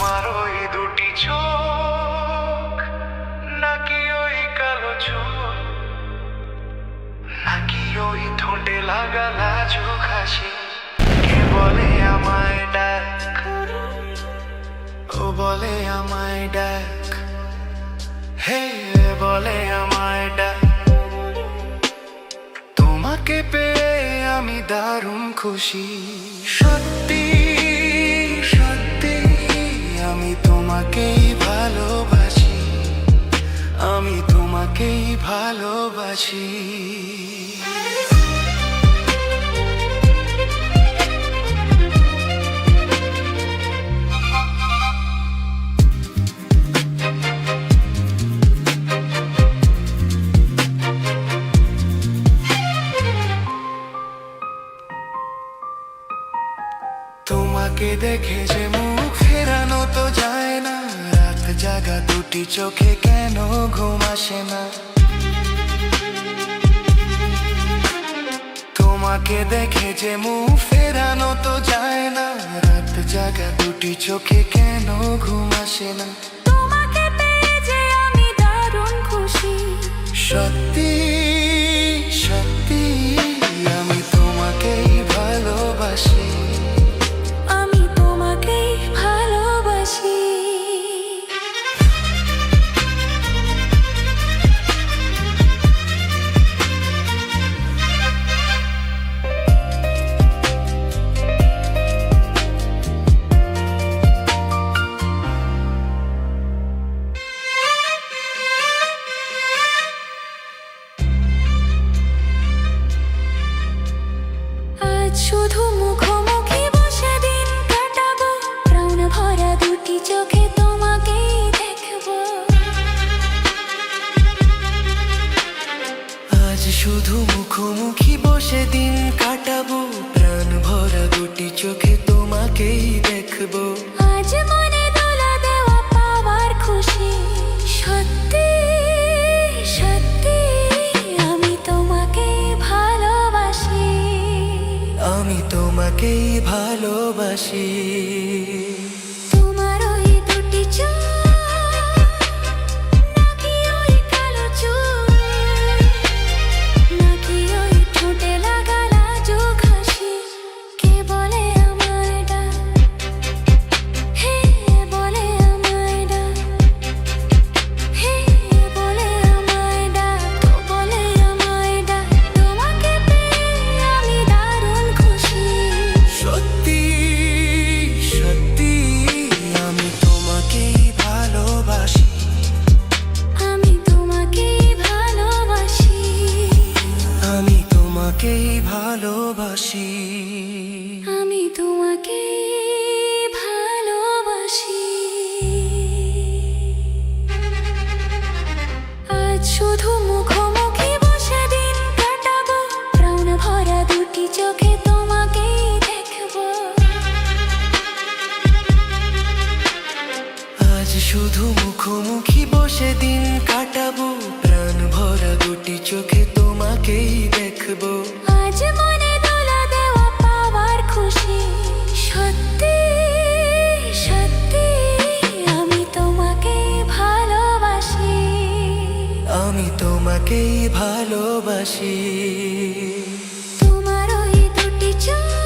তোমার ওই দুটি চোখ নাকি ওই কালো চোখ, নাকি ওই ঠোঁটে লাগা লাজুক হাসি, কে বলে আমায় ডাক, ও বলে আমায় ডাক, হে বলে আমায় ডাক। তোমাকে পেয়ে আমি দারুণ খুশি, সত্যি সত্যি আমি তোমাকেই ভালোবাসি, আমি তোমাকেই ভালোবাসি। তোমাকে দেখে যে মুখ ফেরানো তো যায় না, রাত জাগা দুটি চোখে কেন ঘুম আসে না। তোমাকে দেখে যে মুখ ফেরানো তো যায় না, রাত জাগা দুটি চোখে কেন ঘুম আসে না। তোমাকে পেয়ে যে আমি দারুণ খুশি, সত্যি সত্যি আমি তোমাকেই ভালোবাসি, আমি তোমাকেই ভালোবাসি। আজ শুধু মুখোমুখি বসে দিন কাটাবো, প্রাণ ভরা দুটি চোখে তোমাকেই দেখবো। আজ শুধু মুখোমুখি বসে দিন কাটাবো, প্রাণ ভরা দুটি চোখে তোমাকেই দেখবো। আজ মনে দোলা দেওয়া পাওয়ার খুশি, সত্যি সত্যি আমি তোমাকেই ভালোবাসি, আমি তোমাকেই ভালোবাসি। তোমার ওই দুটি চোখ নাকি ওই কালো চুল, নাকি ওই ঠোঁটে লাগা লাজুক হাসি, কে বলে আমায় ডাক, হে বলে আমায় ডাক, হে বলে আমায় ডাক, ও বলে আমায় ডাক। তোমাকে পেয়ে আমি দারুণ খুশি, সত্যি সত্যি আমি তোমাকেই ভালোবাসি, আমি তোমাকেই ভালোবাসি, আমি তোমাকেই ভালোবাসি। আমি তোমাকেই ভালোবাসি। আজ শুধু মুখোমুখি বসে দিন কাটাবো, প্রাণ ভরা দুটি চোখে তোমাকেই দেখবো। আজ শুধু মুখোমুখি বসে দিন কাটাবো, প্রাণ ভরা দুটি চোখে তোমাকেই দেখবো। আজ মনে দোলা দেওয়া পাওয়ার খুশি, সত্যি সত্যি আমি তোমাকেই ভালোবাসি, আমি তোমাকেই ভালোবাসি। তোমার ওই দুটি চোখ